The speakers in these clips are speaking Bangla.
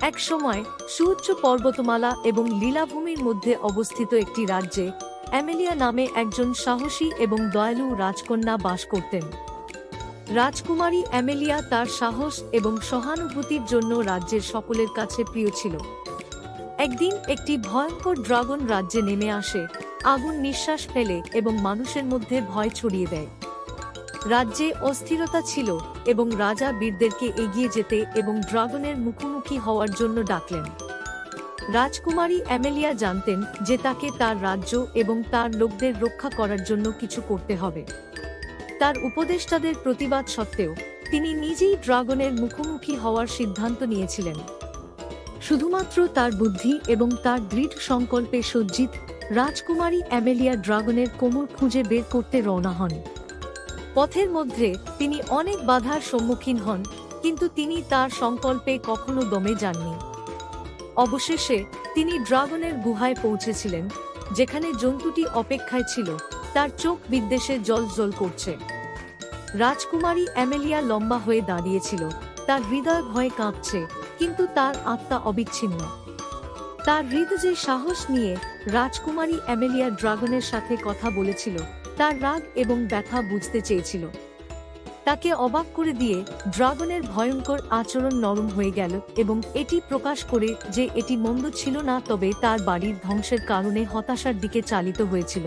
এক সময় সুউচ্চ পর্বতমালা এবং লীলাভূমির মধ্যে অবস্থিত একটি রাজ্যে অ্যামেলিয়া নামে একজন সাহসী এবং দয়ালু রাজকন্যা বাস করতেন। রাজকুমারী অ্যামেলিয়া তার সাহস এবং সহানুভূতির জন্য রাজ্যের সকলের কাছে প্রিয় ছিল। একদিন একটি ভয়ঙ্কর ড্রাগন রাজ্যে নেমে আসে, আগুন নিঃশ্বাস ফেলে এবং মানুষের মধ্যে ভয় ছড়িয়ে দেয়। রাজ্যে অস্থিরতা ছিল এবং রাজা বীরদেরকে এগিয়ে যেতে এবং ড্রাগনের মুখোমুখি হওয়ার জন্য ডাকলেন। রাজকুমারী অ্যামেলিয়া জানতেন যে তাকে তার রাজ্য এবং তার লোকদের রক্ষা করার জন্য কিছু করতে হবে। তার উপদেষ্টাদের প্রতিবাদ সত্ত্বেও তিনি নিজেই ড্রাগনের মুখোমুখি হওয়ার সিদ্ধান্ত নিয়েছিলেন। শুধুমাত্র তার বুদ্ধি এবং তার দৃঢ় সংকল্পে সজ্জিত রাজকুমারী অ্যামেলিয়া ড্রাগনের কোমর খুঁজে বের করতে রওনা হন। পথের মধ্যে তিনি অনেক বাধার সম্মুখীন হন, কিন্তু তিনি তার সংকল্পে কখনো দমে যাননি। অবশেষে তিনি ড্রাগনের গুহায় পৌঁছেছিলেন, যেখানে জন্তুটি অপেক্ষায় ছিল, তার চোখ বিদ্বেষে জ্বলজ্বল করছে। রাজকুমারী অ্যামেলিয়া লম্বা হয়ে দাঁড়িয়েছিল, তার হৃদয় ভয়ে কাঁপছে, কিন্তু তার আত্মা অবিচ্ছিন্ন। তার হৃদয়ে সাহস নিয়ে রাজকুমারী অ্যামেলিয়া ড্রাগনের সাথে কথা বলেছিল, তার রাগ এবং ব্যথা বুঝতে চেয়েছিল। তাকে অবাক করে দিয়ে ড্রাগনের ভয়ঙ্কর আচরণ নরম হয়ে গেল এবং এটি প্রকাশ করে যে এটি মন্দ ছিল না, তবে তার বাড়ির ধ্বংসের কারণে হতাশার দিকে চালিত হয়েছিল।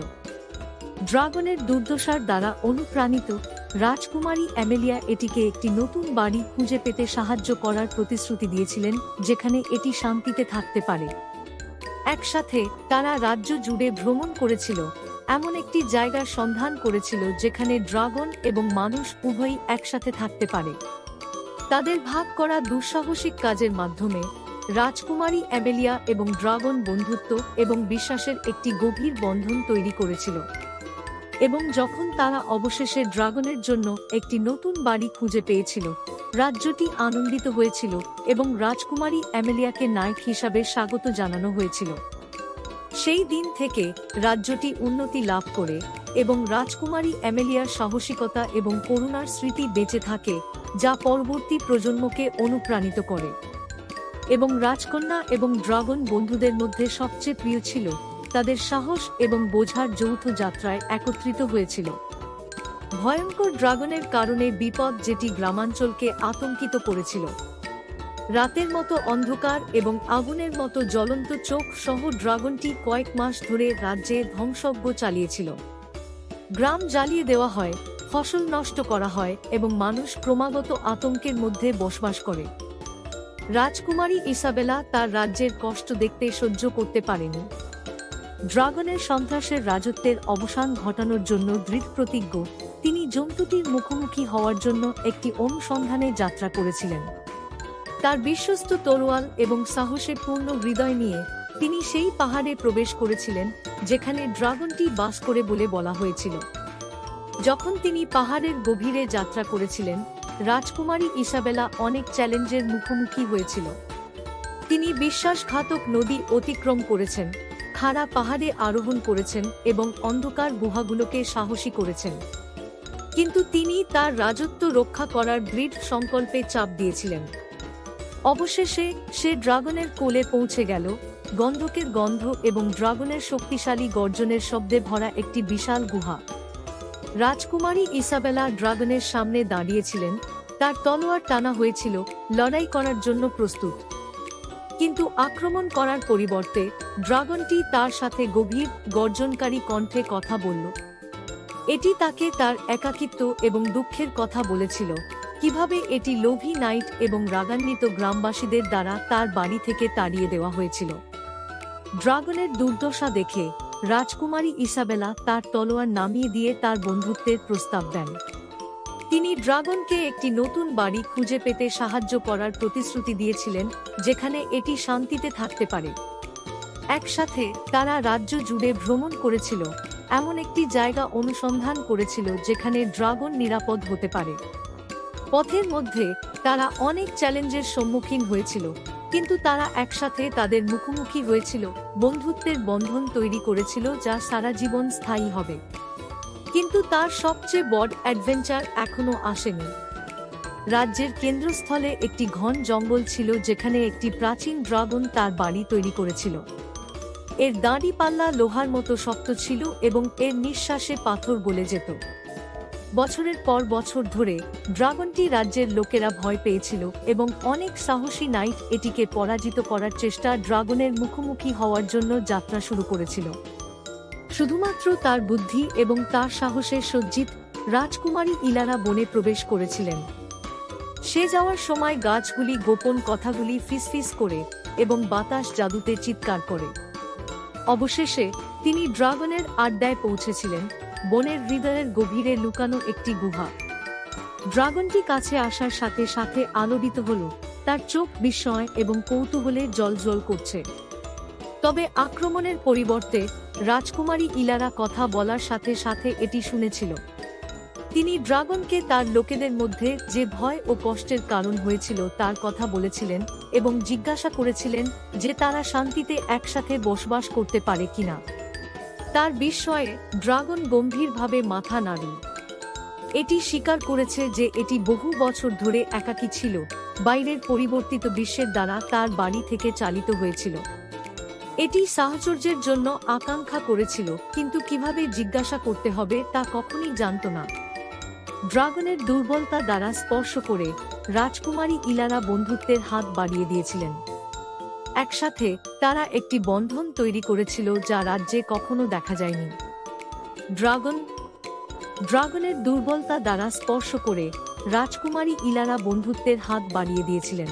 ড্রাগনের দুর্দশার দ্বারা অনুপ্রাণিত রাজকুমারী অ্যামেলিয়া এটিকে একটি নতুন বাড়ি খুঁজে পেতে সাহায্য করার প্রতিশ্রুতি দিয়েছিলেন, যেখানে এটি শান্তিতে থাকতে পারে। একসাথে তারা রাজ্য জুড়ে ভ্রমণ করেছিল, এমন একটি জায়গার সন্ধান করেছিল যেখানে ড্রাগন এবং মানুষ উভয়ই একসাথে থাকতে পারে। তাদের ভাগ করা দুঃসাহসিক কাজের মাধ্যমে রাজকুমারী অ্যামেলিয়া এবং ড্রাগন বন্ধুত্ব এবং বিশ্বাসের একটি গভীর বন্ধন তৈরি করেছিল। এবং যখন তারা অবশেষে ড্রাগনের জন্য একটি নতুন বাড়ি খুঁজে পেয়েছিল, রাজ্যটি আনন্দিত হয়েছিল এবং রাজকুমারী অ্যামেলিয়াকে নায়ক হিসাবে স্বাগত জানানো হয়েছিল। সেই দিন থেকে রাজ্যটি উন্নতি লাভ করে এবং রাজকুমারী অ্যামেলিয়ার সাহসিকতা এবং করুণার স্মৃতি বেঁচে থাকে, যা পরবর্তী প্রজন্মকে অনুপ্রাণিত করে। এবং রাজকন্যা এবং ড্রাগন বন্ধুদের মধ্যে সবচেয়ে প্রিয় ছিল তাদের সাহস এবং বোঝার যৌথ যাত্রায় একত্রিত হয়েছিল। ভয়ঙ্কর ড্রাগনের কারণে বিপদ যেটি গ্রামাঞ্চলকে আতঙ্কিত করেছিল। রাতের মতো অন্ধকার এবং আগুনের মতো জ্বলন্ত চোখ সহ ড্রাগনটি কয়েক মাস ধরে রাজ্যে ধ্বংসযজ্ঞ চালিয়েছিল। গ্রাম জ্বালিয়ে দেওয়া হয়, ফসল নষ্ট করা হয় এবং মানুষ ক্রমাগত আতঙ্কের মধ্যে বসবাস করে। রাজকুমারী ইসাবেলা তার রাজ্যের কষ্ট দেখতে সহ্য করতে পারেনি। ড্রাগনের সন্ত্রাসের রাজত্বের অবসান ঘটানোর জন্য দৃঢ়প্রতিজ্ঞ, তিনি জন্তুটির মুখোমুখি হওয়ার জন্য একটি অনুসন্ধানে যাত্রা করেছিলেন। তার বিশ্বস্ত তরোয়াল এবং সাহসে পূর্ণ হৃদয় নিয়ে তিনি সেই পাহাড়ে প্রবেশ করেছিলেন যেখানে ড্রাগনটি বাস করে বলে বলা হয়েছিল। যখন তিনি পাহাড়ের গভীরে যাত্রা করেছিলেন, রাজকুমারী ইসাবেলা অনেক চ্যালেঞ্জের মুখোমুখি হয়েছিল। তিনি বিশ্বাসঘাতক নদী অতিক্রম করেছেন, খাড়া পাহাড়ে আরোহণ করেছেন এবং অন্ধকার গুহাগুলোকে সাহসী করেছেন। কিন্তু তিনি তার রাজত্ব রক্ষা করার দৃঢ় সংকল্পে চাপ দিয়েছিলেন। অবশেষে সে ড্রাগনের কোলে পৌঁছে গেল, গন্ধকের গন্ধ এবং ড্রাগনের শক্তিশালী গর্জনের শব্দে ভরা একটি বিশাল গুহা। রাজকুমারী ইসাবেলা ড্রাগনের সামনে দাঁড়িয়েছিলেন, তার তলোয়ার টানা হয়েছিল, লড়াই করার জন্য প্রস্তুত। কিন্তু আক্রমণ করার পরিবর্তে ড্রাগনটি তার সাথে গভীর গর্জনকারী কণ্ঠে কথা বলল। এটি তাকে তার একাকিত্ব এবং দুঃখের কথা বলেছিল, কিভাবে এটি লোভী নাইট এবং রাগান্বিত গ্রামবাসীদের দ্বারা তার বাড়ি থেকে তাড়িয়ে দেওয়া হয়েছিল। ড্রাগনের দুর্দশা দেখে রাজকুমারী ইসাবেলা তার তলোয়ার নামিয়ে দিয়ে তার বন্ধুত্বের প্রস্তাব দেন। তিনি ড্রাগনকে একটি নতুন বাড়ি খুঁজে পেতে সাহায্য করার প্রতিশ্রুতি দিয়েছিলেন, যেখানে এটি শান্তিতে থাকতে পারে। একসাথে তারা রাজ্য জুড়ে ভ্রমণ করেছিল, এমন একটি জায়গা অনুসন্ধান করেছিল যেখানে ড্রাগন নিরাপদ হতে পারে। পথের মধ্যে তারা অনেক চ্যালেঞ্জের সম্মুখীন হয়েছিল, কিন্তু তারা একসাথে তাদের মুখোমুখি হয়েছিল, বন্ধুত্বের বন্ধন তৈরি করেছিল যা সারা জীবন স্থায়ী হবে। কিন্তু তার সবচেয়ে বড় অ্যাডভেঞ্চার এখনো আসেনি। রাজ্যের কেন্দ্রস্থলে একটি ঘন জঙ্গল ছিল যেখানে একটি প্রাচীন ড্রাগন তার বাড়ি তৈরি করেছিল। এর দাঁড়িপাল্লা লোহার মতো শক্ত ছিল এবং এর নিঃশ্বাসে পাথর গলে যেত। বছরের পর বছর ধরে ড্রাগনটি রাজ্যের লোকেরা ভয় পেয়েছিল এবং অনেক সাহসী নাইট এটিকে পরাজিত করার চেষ্টা ড্রাগনের মুখোমুখি হওয়ার জন্য যাত্রা শুরু করেছিল। শুধুমাত্র তার বুদ্ধি এবং তার সাহসে সজ্জিত রাজকুমারী ইলারা বনে প্রবেশ করেছিলেন। সে যাওয়ার সময় গাছগুলি গোপন কথাগুলি ফিসফিস করে এবং বাতাস জাদুতে চিৎকার করে। অবশেষে তিনি ড্রাগনের আড্ডায় পৌঁছেছিলেন, বনের হৃদয়ের গভীরে লুকানো একটি গুহা। ড্রাগনটি কাছে আসার সাথে সাথে আলোড়িত হল, তার চোখ বিস্ময় এবং কৌতূহলে জ্বলজ্বল করছে। তবে আক্রমণের পরিবর্তে রাজকুমারী ইলারা কথা বলার সাথে সাথে এটি শুনেছিল। তিনি ড্রাগনকে তার লোকেদের মধ্যে যে ভয় ও কষ্টের কারণ হয়েছিল তার কথা বলেছিলেন এবং জিজ্ঞাসা করেছিলেন যে তারা শান্তিতে একসাথে বসবাস করতে পারে কিনা। তার বিস্ময়ে ড্রাগন গম্ভীরভাবে মাথা নাড়ল। এটি স্বীকার করেছে যে এটি বহু বছর ধরে একাকী ছিল, বাইরের পরিবর্তিত বিশ্বের দ্বারা তার বাড়ি থেকে চালিত হয়েছিল। এটি সাহচর্যের জন্য আকাঙ্ক্ষা করেছিল, কিন্তু কিভাবে জিজ্ঞাসা করতে হবে তা কখনই জানত না। ড্রাগনের দুর্বলতা দ্বারা স্পর্শ করে রাজকুমারী ইলারা বন্ধুত্বের হাত বাড়িয়ে দিয়েছিলেন। একসাথে তারা একটি বন্ধন তৈরি করেছিল যা রাজ্যে কখনো দেখা যায়নি। ড্রাগনের দুর্বলতা দ্বারা স্পর্শ করে রাজকুমারী ইলারা বন্ধুত্বের হাত বাড়িয়ে দিয়েছিলেন।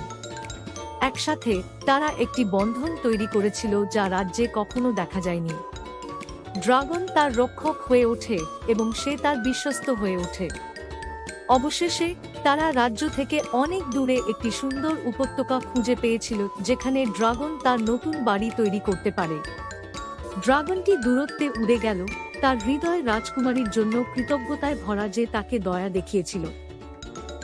একসাথে তারা একটি বন্ধন তৈরি করেছিল যা রাজ্যে কখনো দেখা যায়নি। ড্রাগন তার রক্ষক হয়ে ওঠে এবং সে তার বিশ্বস্ত হয়ে ওঠে। অবশেষে তারা রাজ্য থেকে অনেক দূরে একটি সুন্দর উপত্যকা খুঁজে পেয়েছিল যেখানে ড্রাগন তার নতুন বাড়ি তৈরি করতে পারে। ড্রাগনটি দূরত্বে উড়ে গেল, তার হৃদয় রাজকুমারীর জন্য কৃতজ্ঞতায় ভরা যে তাকে দয়া দেখিয়েছিল।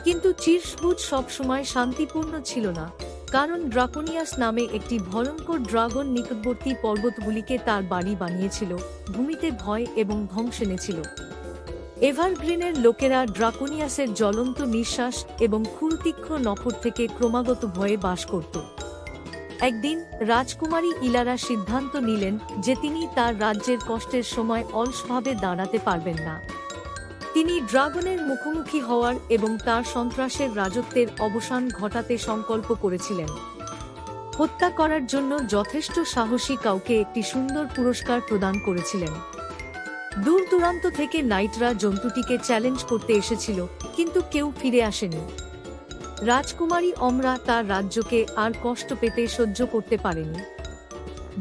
কিন্তু চিরসবুজ সবসময় শান্তিপূর্ণ ছিল না, কারণ ড্রাকোনিয়াস নামে একটি ভয়ঙ্কর ড্রাগন নিকটবর্তী পর্বতগুলিকে তার বাড়ি বানিয়েছিল, ভূমিতে ভয় এবং ধ্বংস এনেছিল। এভারগ্রিনের লোকেরা ড্রাকোনিয়াসের জ্বলন্ত নিঃশ্বাস এবং ক্ষুরতীক্ষ্ণ নখর থেকে ক্রমাগত ভয়ে বাস করত। একদিন রাজকুমারী ইলারা সিদ্ধান্ত নিলেন যে তিনি তার রাজ্যের কষ্টের সময় অলসভাবে দাঁড়াতে পারবেন না। তিনি ড্রাগনের মুখোমুখি হওয়ার এবং তার সন্ত্রাসের রাজত্বের অবসান ঘটাতে সংকল্প করেছিলেন। হত্যা করার জন্য যথেষ্ট সাহসী কাউকে একটি সুন্দর পুরস্কার প্রদান করেছিলেন। দূর দূরান্ত থেকে নাইটরা জন্তুটিকে চ্যালেঞ্জ করতে এসেছিল, কিন্তু কেউ ফিরে আসেনি। রাজকুমারী অমরা তার রাজ্যকে আর কষ্ট পেতে সহ্য করতে পারেনি।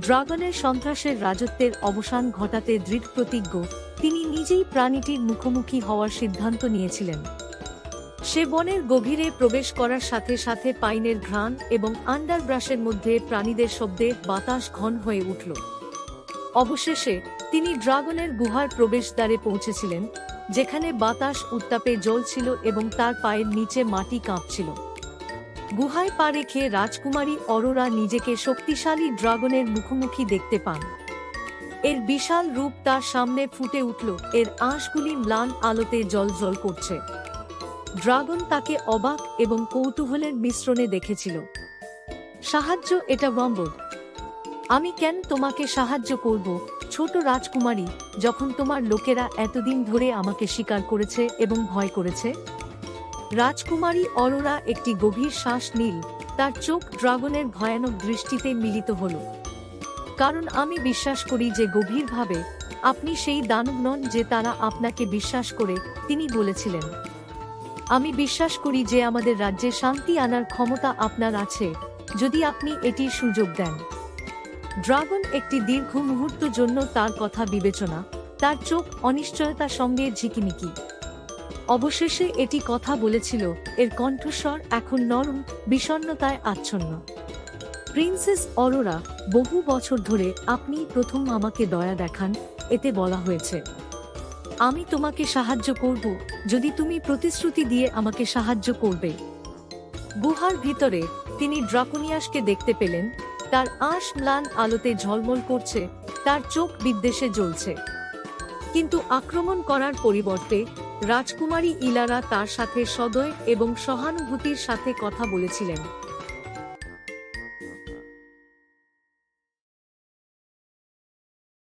ড্রাগনের সন্ত্রাসের রাজত্বের অবসান ঘটাতে দৃঢ়প্রতিজ্ঞ, তিনি নিজেই প্রাণীটির মুখোমুখি হওয়ার সিদ্ধান্ত নিয়েছিলেন। সে বনের গভীরে প্রবেশ করার সাথে সাথে পাইনের ঘ্রাণ এবং আন্ডারব্রাশের মধ্যে প্রাণীদের শব্দে বাতাস ঘন হয়ে উঠল। অবশেষে তিনি ড্রাগনের গুহার প্রবেশদ্বারে পৌঁছেছিলেন, যেখানে বাতাস উত্তাপে জ্বলছিল এবং তার পায়ের নিচে মাটি কাঁপছিল। গুহায় পা রেখে রাজকুমারী অরোরা নিজেকে শক্তিশালী ড্রাগনের মুখোমুখি দেখতে পান। এর বিশাল রূপ তার সামনে ফুটে উঠল, এর আঁশগুলি ম্লান আলোতে জ্বলজ্বল করছে। ড্রাগন তাকে অবাক এবং কৌতূহলের মিশ্রণে দেখেছিল। সাহায্য, এটা ওয়াম্বড। আমি কেন তোমাকে সাহায্য করব, ছোট রাজকুমারী, যখন তোমার লোকেরা এতদিন ধরে আমাকে স্বীকার করেছে এবং ভয় করেছে? রাজকুমারী অরোরা একটি গভীর শ্বাস নিল, তার চোখ ড্রাগনের ভয়ানক দৃষ্টিতে মিলিত হল। কারণ আমি বিশ্বাস করি যে গভীরভাবে আপনি সেই দানব নন যে তারা আপনাকে বিশ্বাস করে, তিনি বলেছিলেন। আমি বিশ্বাস করি যে আমাদের রাজ্যে শান্তি আনার ক্ষমতা আপনার আছে, যদি আপনি এটির সুযোগ দেন। ড্রাগন একটি দীর্ঘ মুহূর্ত জন্য তার কথা বিবেচনা, তার চোখ অনিশ্চয়তার সঙ্গে ঝিকিমিকি। অবশেষে এটি কথা বলেছিল, এর কণ্ঠস্বর এখন নরম, বিষণ্ণতায় আচ্ছন্ন। প্রিন্সেস অরোরা, বহু বছর ধরে আপনি প্রথম আমাকে দয়া দেখান, এতে বলা হয়েছে। আমি তোমাকে সাহায্য করব, যদি তুমি প্রতিশ্রুতি দিয়ে আমাকে সাহায্য করবে। গুহার ভিতরে তিনি ড্রাকোনিয়াসকে দেখতে পেলেন, তার আঁশ ম্লান আলোতে ঝলমল করছে, তার চোখ বিদ্বেষে জ্বলছে। কিন্তু আক্রমণ করার পরিবর্তে রাজকুমারী ইলারা তার সাথে সদয় এবং সহানুভূতির সাথে কথা বলেছিলেন।